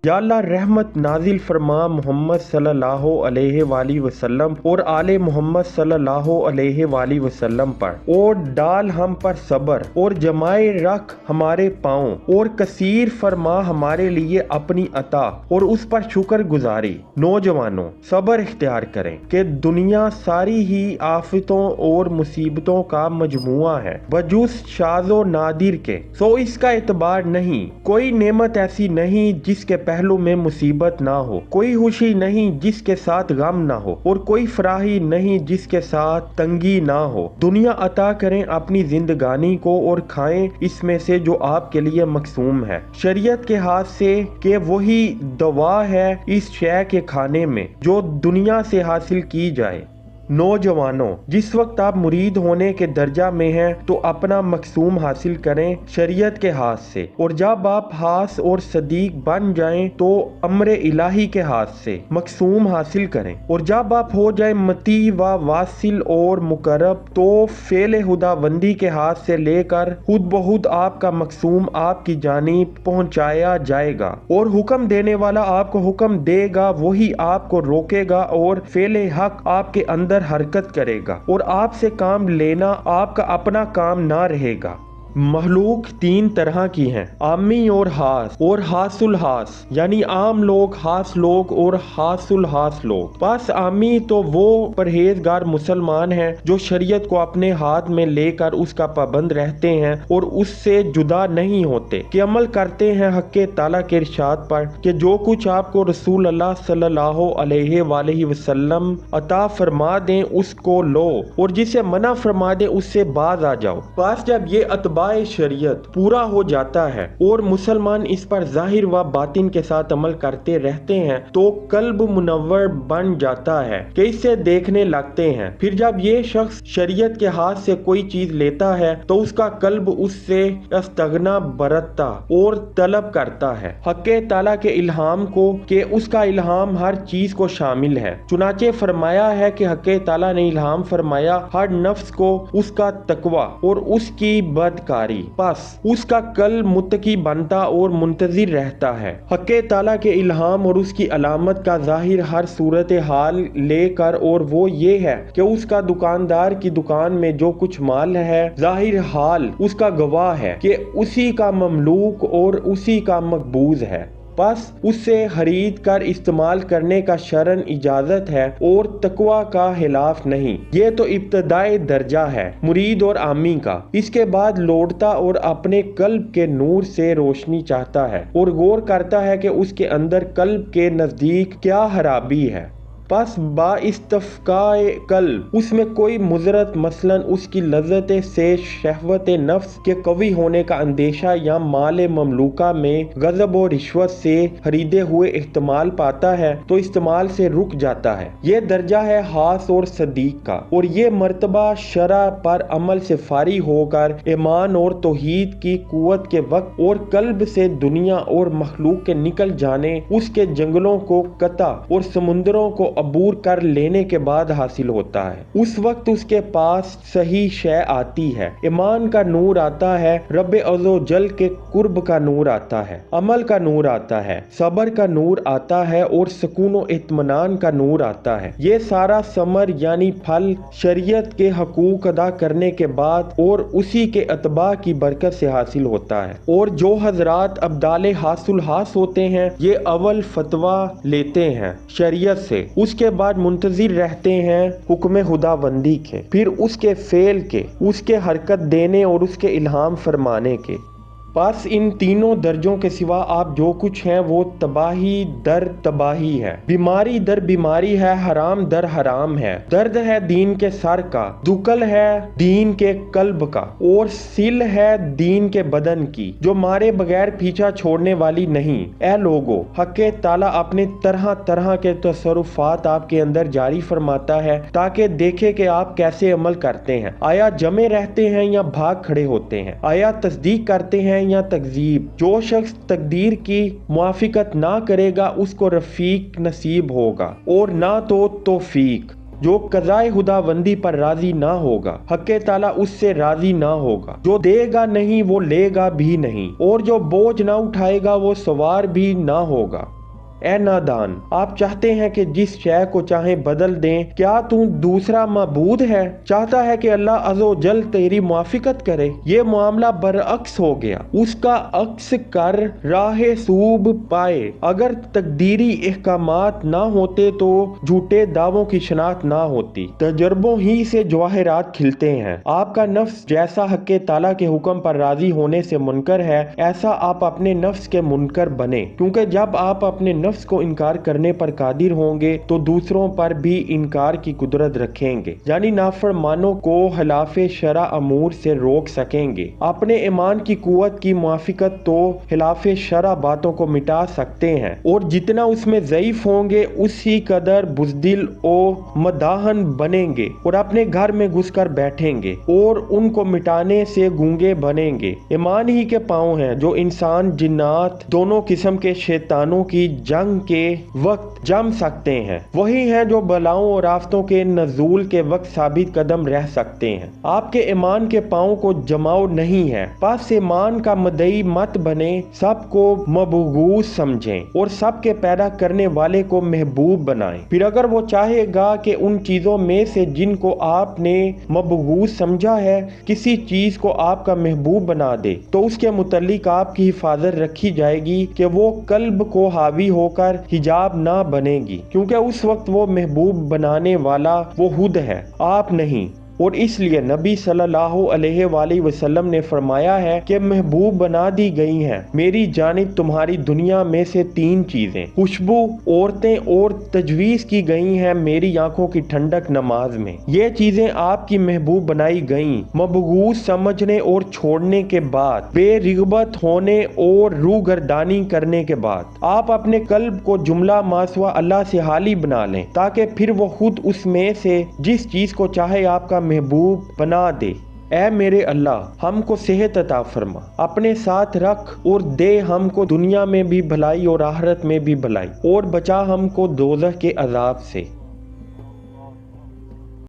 یا اللہ رحمت نازل فرما محمد صلی اللہ علیہ وآلہ وسلم اور آل محمد صلی اللہ علیہ وآلہ وسلم پر، اور ڈال ہم پر صبر، اور جمائے رکھ ہمارے پاؤں، اور کثیر فرما ہمارے لیے اپنی عطا اور اس پر شکر گزاری۔ نوجوانوں صبر اختیار کریں کہ دنیا ساری ہی آفتوں اور مصیبتوں کا مجموعہ ہے بجز شاذ و نادر کے، سو اس کا اعتبار نہیں۔ کوئی نعمت ایسی نہیں جس کے پہلو میں مصیبت نہ ہو، کوئی خوشی نہیں جس کے ساتھ غم نہ ہو، اور کوئی فراخی نہیں جس کے ساتھ تنگی نہ ہو۔ دنیا عطا کریں اپنی زندگانی کو اور کھائیں اس میں سے جو آپ کے لیے مقسوم ہے شریعت کے ہاتھ سے، کہ وہی دوا ہے اس شے کے کھانے میں جو دنیا سے حاصل کی جائے۔ نوجوانوں جس وقت آپ مرید ہونے کے درجہ میں ہیں تو اپنا مقصوم حاصل کریں شریعت کے ہاتھ سے، اور جب آپ خاص اور صدیق بن جائیں تو امر الہی کے ہاتھ سے مقصوم حاصل کریں، اور جب آپ ہو جائیں متی و واصل اور مقرب تو فعل خداوندی کے ہاتھ سے لے کر خود بخود آپ کا مقصوم آپ کی جانب پہنچایا جائے گا، اور حکم دینے والا آپ کو حکم دے گا، وہی آپ کو روکے گا، اور فعل حق آپ کے اندر حرکت کرے گا، اور آپ سے کام لینا آپ کا اپنا کام نہ رہے گا۔ مخلوق تین طرح کی ہیں، عامی اور خاص اور خاص الخاص، یعنی عام لوگ، خاص لوگ اور خاص الخاص لوگ۔ بس عامی تو وہ پرہیزگار مسلمان ہیں جو شریعت کو اپنے ہاتھ میں لے کر اس کا پابند رہتے ہیں اور اس سے جدا نہیں ہوتے، کہ عمل کرتے ہیں حق تعالیٰ کے ارشاد پر کہ جو کچھ آپ کو رسول اللہ صلی اللہ علیہ وآلہ وسلم عطا فرما دیں اس کو لو، اور جسے منع فرما دیں اس سے باز آ جاؤ۔ بس جب یہ اتباع شریعت پورا ہو جاتا ہے اور مسلمان اس پر ظاہر و باطن کے ساتھ عمل کرتے رہتے ہیں تو قلب منور بن جاتا ہے کہ اسے دیکھنے لگتے ہیں۔ پھر جب یہ شخص شریعت کے ہاتھ سے کوئی چیز لیتا ہے تو اس کا قلب اس سے استغنا برتتا اور طلب کرتا ہے حق تعالیٰ کے الہام کو، کہ اس کا الہام ہر چیز کو شامل ہے۔ چنانچہ فرمایا ہے کہ حق تعالیٰ نے الہام فرمایا ہر نفس کو اس کا تقوی اور اس کی بدکاری، پس اس کا قلب متقی بنتا اور منتظر رہتا ہے حق تعالیٰ کے الہام اور اس کی علامت کا ظاہر ہر صورت حال لے کر، اور وہ یہ ہے کہ اس کا دکاندار کی دکان میں جو کچھ مال ہے ظاہر حال اس کا گواہ ہے کہ اسی کا مملوک اور اسی کا مقبوض ہے، بس اس سے خرید کر استعمال کرنے کا شرعن اجازت ہے اور تقوی کا خلاف نہیں۔ یہ تو ابتدائی درجہ ہے مرید اور عامی کا۔ اس کے بعد لوٹتا اور اپنے قلب کے نور سے روشنی چاہتا ہے اور غور کرتا ہے کہ اس کے اندر قلب کے نزدیک کیا خرابی ہے، پس با استفقاء قلب اس میں کوئی مضرت، مثلاً اس کی لذت سے شہوت نفس کے قوی ہونے کا اندیشہ، یا مال مملوکہ میں غضب و رشوت سے خریدے ہوئے احتمال پاتا ہے تو استعمال سے رک جاتا ہے۔ یہ درجہ ہے خاص اور صدیق کا، اور یہ مرتبہ شرع پر عمل سے فارغ ہو کر ایمان اور توحید کی قوت کے وقت اور قلب سے دنیا اور مخلوق کے نکل جانے، اس کے جنگلوں کو قطع اور سمندروں کو عبور کر لینے کے بعد حاصل ہوتا ہے۔ اس وقت اس کے پاس صحیح شے آتی ہے، ایمان کا نور آتا ہے، رب عز و جل کے قرب کا نور آتا ہے، عمل کا نور آتا ہے، صبر کا نور آتا ہے، اور سکون و اطمینان کا نور آتا ہے۔ یہ سارا ثمر یعنی پھل شریعت کے حقوق ادا کرنے کے بعد اور اسی کے اتباع کی برکت سے حاصل ہوتا ہے۔ اور جو حضرات ابدال حاصل ہوتے ہیں یہ اول فتویٰ لیتے ہیں شریعت سے، اس کے بعد منتظر رہتے ہیں حکم خداوندی کے، پھر اس کے فعل کے، اس کے حرکت دینے اور اس کے الہام فرمانے کے۔ بس ان تینوں درجوں کے سوا آپ جو کچھ ہیں وہ تباہی در تباہی ہے، بیماری در بیماری ہے، حرام در حرام ہے، درد ہے دین کے سر کا، دکل ہے دین کے قلب کا، اور سل ہے دین کے بدن کی، جو مارے بغیر پیچھا چھوڑنے والی نہیں۔ اے لوگو، حق تعالیٰ اپنے طرح طرح کے تصرفات آپ کے اندر جاری فرماتا ہے تاکہ دیکھے کہ آپ کیسے عمل کرتے ہیں، آیا جمے رہتے ہیں یا بھاگ کھڑے ہوتے ہیں، آیا تصدیق کرتے ہیں یا تکذیب۔ جو شخص تقدیر کی موافقت نہ کرے گا اس کو رفیق نصیب ہوگا اور نہ تو توفیق۔ جو قضائے خداوندی پر راضی نہ ہوگا حق تعالیٰ اس سے راضی نہ ہوگا، جو دے گا نہیں وہ لے گا بھی نہیں، اور جو بوجھ نہ اٹھائے گا وہ سوار بھی نہ ہوگا۔ اے نادان، آپ چاہتے ہیں کہ جس شے کو چاہیں بدل دیں، کیا تو دوسرا معبود ہے؟ چاہتا ہے کہ اللہ عز و جل تیری موافقت کرے؟ یہ معاملہ برعکس ہو گیا، اس کا عکس کر راہ سوب پائے۔ اگر تقدیری احکامات نہ ہوتے تو جھوٹے دعووں کی شناخت نہ ہوتی، تجربوں ہی سے جواہرات کھلتے ہیں۔ آپ کا نفس جیسا حق تعالیٰ کے حکم پر راضی ہونے سے منکر ہے، ایسا آپ اپنے نفس کے منکر بنے، کیونکہ جب آپ اپنے نفس کو انکار کرنے پر قادر ہوں گے تو دوسروں پر بھی انکار کی قدرت رکھیں گے، یعنی نافرمانوں کو خلاف شرع امور سے روک سکیں گے۔ اپنے ایمان کی قوت کی موافقت تو خلاف شرع باتوں کو مٹا سکتے ہیں، اور جتنا اس میں ضعیف ہوں گے اسی قدر بزدل و مداحن بنیں گے، اور اپنے گھر میں گھس کر بیٹھیں گے اور ان کو مٹانے سے گونگے بنیں گے۔ ایمان ہی کے پاؤں ہیں جو انسان جنات دونوں قسم کے شیطانوں کی جنگ کے وقت جم سکتے ہیں، وہی ہیں جو بلاؤں اور آفتوں کے نزول کے وقت ثابت قدم رہ سکتے ہیں۔ آپ کے ایمان کے پاؤں کو جماؤ نہیں ہے، پس ایمان کا مدعی مت بنے، سب کو مبغوث سمجھیں اور سب کے پیدا کرنے والے کو محبوب بنائیں۔ پھر اگر وہ چاہے گا کہ ان چیزوں میں سے جن کو آپ نے مبغوث سمجھا ہے کسی چیز کو آپ کا محبوب بنا دے، تو اس کے متعلق آپ کی حفاظت رکھی جائے گی کہ وہ قلب کو حاوی ہو کر حجاب نہ بنے گی، کیونکہ اس وقت وہ محبوب بنانے والا وہ خود ہے، آپ نہیں۔ اور اس لیے نبی صلی اللہ علیہ وآلہ وسلم نے فرمایا ہے کہ محبوب بنا دی گئی ہیں میری جانب تمہاری دنیا میں سے 3 چیزیں، خوشبو، عورتیں اور تجویز کی گئی ہیں میری آنکھوں کی ٹھنڈک نماز میں۔ یہ چیزیں آپ کی محبوب بنائی گئیں مبغوث سمجھنے اور چھوڑنے کے بعد، بے رغبت ہونے اور روگردانی کرنے کے بعد۔ آپ اپنے قلب کو جملہ ماسوا اللہ سے حالی بنا لیں تاکہ پھر وہ خود اس میں سے جس چیز کو چاہے آپ کا محبوب بنا دے۔ اے میرے اللہ، ہم کو صحت عطا فرما، اپنے ساتھ رکھ اور دے ہم کو دنیا میں بھی بھلائی اور آخرت میں بھی بھلائی، اور بچا ہم کو دوزخ کے عذاب سے۔